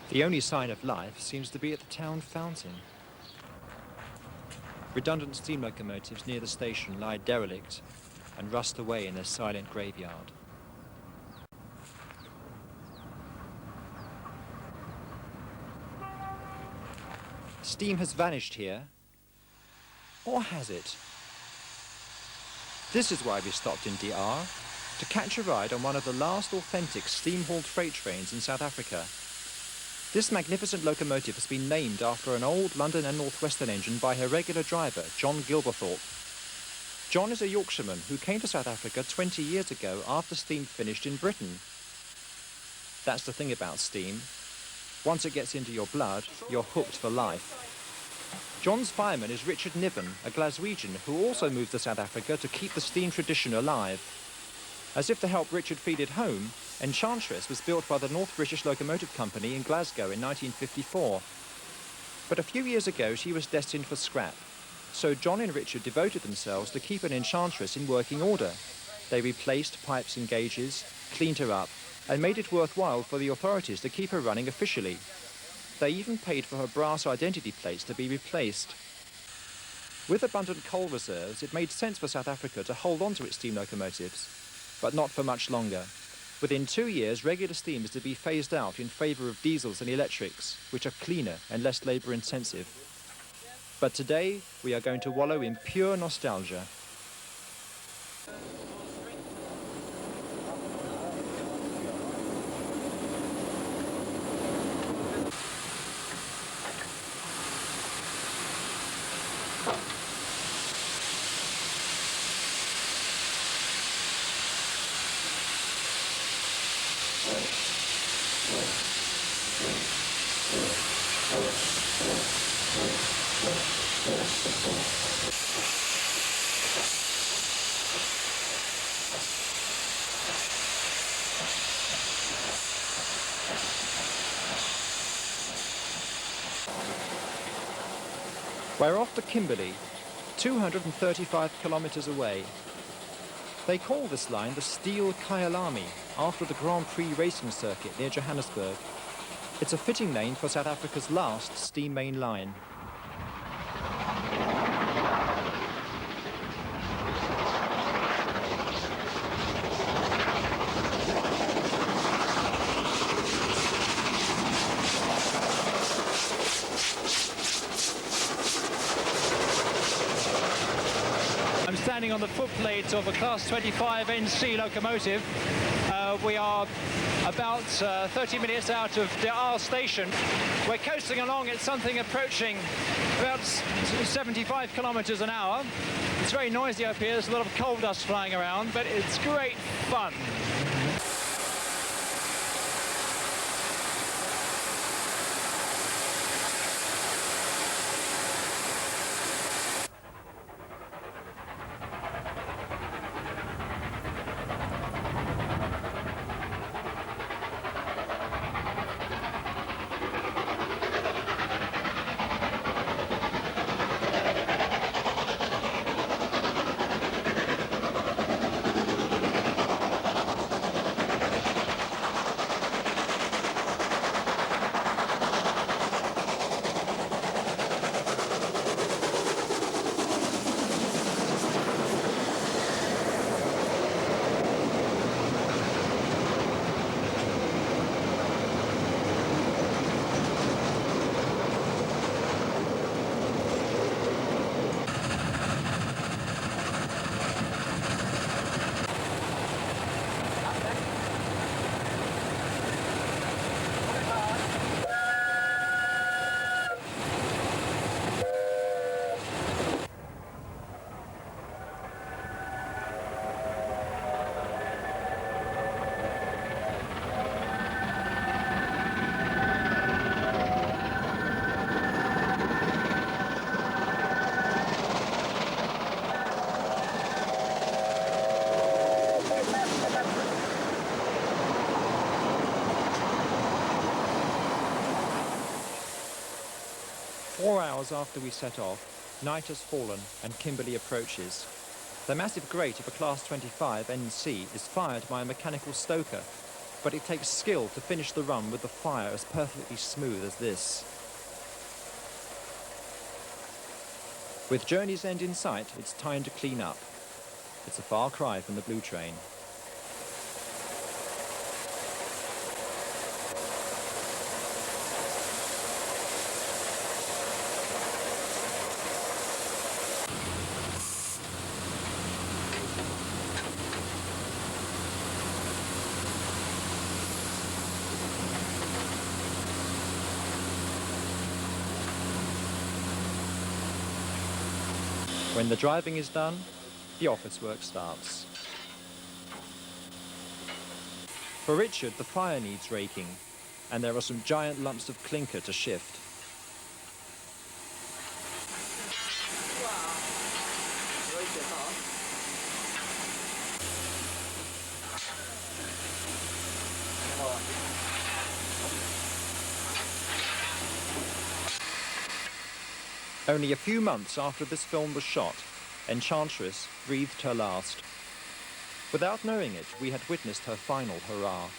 The only sign of life seems to be at the town fountain. Redundant steam locomotives near the station lie derelict and rust away in their silent graveyard. Steam has vanished here, or has it? This is why we stopped in DR, to catch a ride on one of the last authentic steam-hauled freight trains in South Africa. This magnificent locomotive has been named after an old London and North Western engine by her regular driver, John Gilberthorpe. John is a Yorkshireman who came to South Africa 20 years ago after steam finished in Britain. That's the thing about steam. Once it gets into your blood, you're hooked for life. John's fireman is Richard Niven, a Glaswegian who also moved to South Africa to keep the steam tradition alive. As if to help Richard feed it home, Enchantress was built by the North British Locomotive Company in Glasgow in 1954. But a few years ago she was destined for scrap, so John and Richard devoted themselves to keep an Enchantress in working order. They replaced pipes and gauges, cleaned her up, and made it worthwhile for the authorities to keep her running officially. They even paid for her brass identity plates to be replaced. With abundant coal reserves, it made sense for South Africa to hold on to its steam locomotives, but not for much longer. Within 2 years, regular steam is to be phased out in favour of diesels and electrics, which are cleaner and less labour-intensive. But today, we are going to wallow in pure nostalgia. We're off to Kimberley, 235 kilometres away. They call this line the Steel Kyalami, after the Grand Prix racing circuit near Johannesburg. It's a fitting name for South Africa's last steam main line. I'm standing on the footplate of a Class 25 NC locomotive. We are about 30 minutes out of De Aar station. We're coasting along at something approaching about 75 kilometers an hour. It's very noisy up here. There's a lot of coal dust flying around, but it's great fun. 4 hours after we set off, night has fallen and Kimberley approaches. The massive grate of a Class 25 NC is fired by a mechanical stoker, but it takes skill to finish the run with the fire as perfectly smooth as this. With Journey's End in sight, it's time to clean up. It's a far cry from the Blue Train. When the driving is done, the office work starts. For Richard, the fire needs raking, and there are some giant lumps of clinker to shift. Only a few months after this film was shot, Enchantress breathed her last. Without knowing it, we had witnessed her final hurrah.